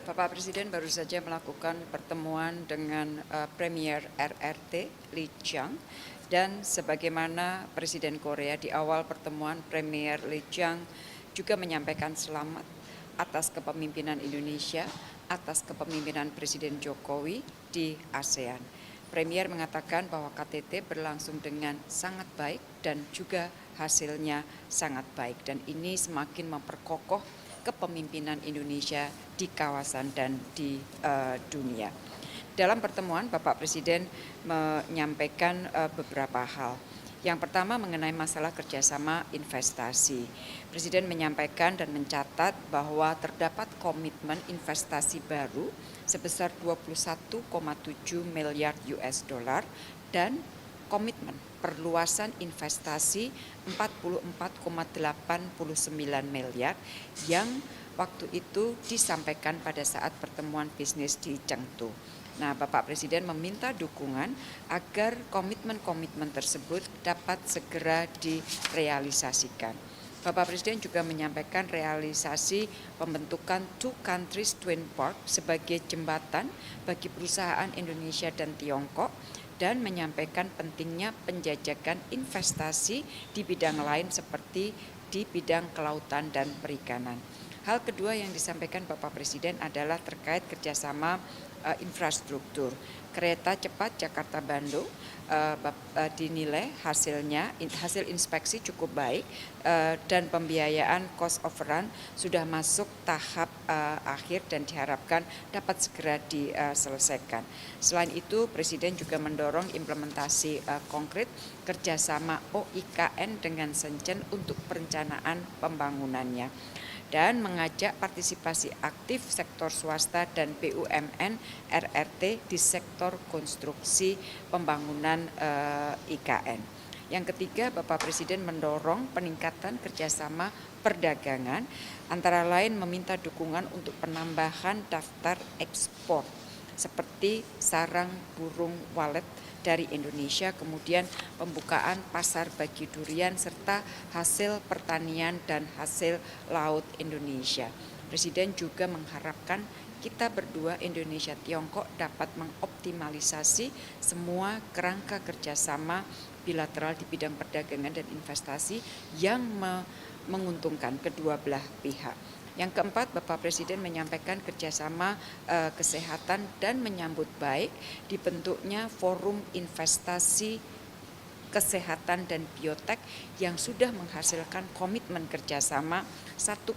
Bapak Presiden baru saja melakukan pertemuan dengan Premier RRT Lee Chiang, dan sebagaimana Presiden Korea di awal pertemuan, Premier Lee Chiang juga menyampaikan selamat atas kepemimpinan Indonesia, atas kepemimpinan Presiden Jokowi di ASEAN. Premier mengatakan bahwa KTT berlangsung dengan sangat baik dan juga hasilnya sangat baik, dan ini semakin memperkokoh kepemimpinan Indonesia di kawasan dan di dunia. Dalam pertemuan, Bapak Presiden menyampaikan beberapa hal. Yang pertama mengenai masalah kerjasama investasi. Presiden menyampaikan dan mencatat bahwa terdapat komitmen investasi baru sebesar 21,7 miliar US dollar dan komitmen perluasan investasi 44,89 miliar yang waktu itu disampaikan pada saat pertemuan bisnis di Chengdu. Nah, Bapak Presiden meminta dukungan agar komitmen-komitmen tersebut dapat segera direalisasikan. Bapak Presiden juga menyampaikan realisasi pembentukan Two Countries Twin Port sebagai jembatan bagi perusahaan Indonesia dan Tiongkok, dan menyampaikan pentingnya penjajakan investasi di bidang lain seperti di bidang kelautan dan perikanan. Hal kedua yang disampaikan Bapak Presiden adalah terkait kerjasama infrastruktur. Kereta cepat Jakarta-Bandung dinilai hasil inspeksi cukup baik, dan pembiayaan cost overrun sudah masuk tahap akhir dan diharapkan dapat segera diselesaikan. Selain itu, Presiden juga mendorong implementasi konkret kerjasama OIKN dengan Shenzhen untuk perencanaan pembangunannya, dan mengajak partisipasi aktif sektor swasta dan BUMN RRT di sektor konstruksi pembangunan IKN. Yang ketiga, Bapak Presiden mendorong peningkatan kerjasama perdagangan, antara lain meminta dukungan untuk penambahan daftar ekspor seperti sarang burung walet dari Indonesia, kemudian pembukaan pasar bagi durian, serta hasil pertanian dan hasil laut Indonesia. Presiden juga mengharapkan kita berdua, Indonesia Tiongkok, dapat mengoptimalisasi semua kerangka kerjasama bilateral di bidang perdagangan dan investasi yang menguntungkan kedua belah pihak. Yang keempat, Bapak Presiden menyampaikan kerjasama kesehatan dan menyambut baik dibentuknya Forum Investasi Kesehatan dan Biotek yang sudah menghasilkan komitmen kerjasama 1,5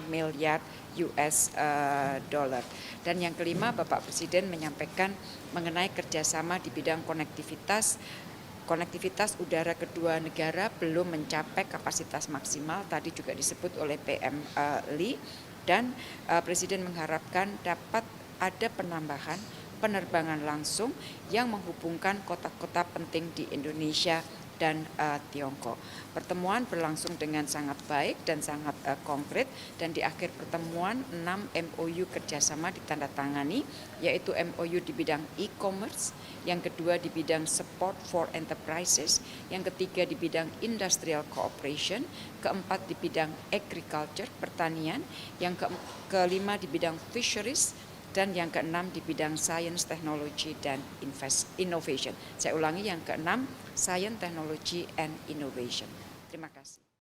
miliar US dollar. Dan yang kelima, Bapak Presiden menyampaikan mengenai kerjasama di bidang konektivitas udara kedua negara belum mencapai kapasitas maksimal, tadi juga disebut oleh PM Lee, dan Presiden mengharapkan dapat ada penambahan penerbangan langsung yang menghubungkan kota-kota penting di Indonesia dan Tiongkok. Pertemuan berlangsung dengan sangat baik dan sangat konkret, dan di akhir pertemuan 6 MOU kerjasama ditandatangani, yaitu MOU di bidang e-commerce, yang kedua di bidang support for enterprises, yang ketiga di bidang industrial cooperation, keempat di bidang agriculture, pertanian, yang kelima di bidang fisheries, dan yang keenam di bidang science, technology, dan innovation. Saya ulangi, yang keenam, science, technology, and innovation. Terima kasih.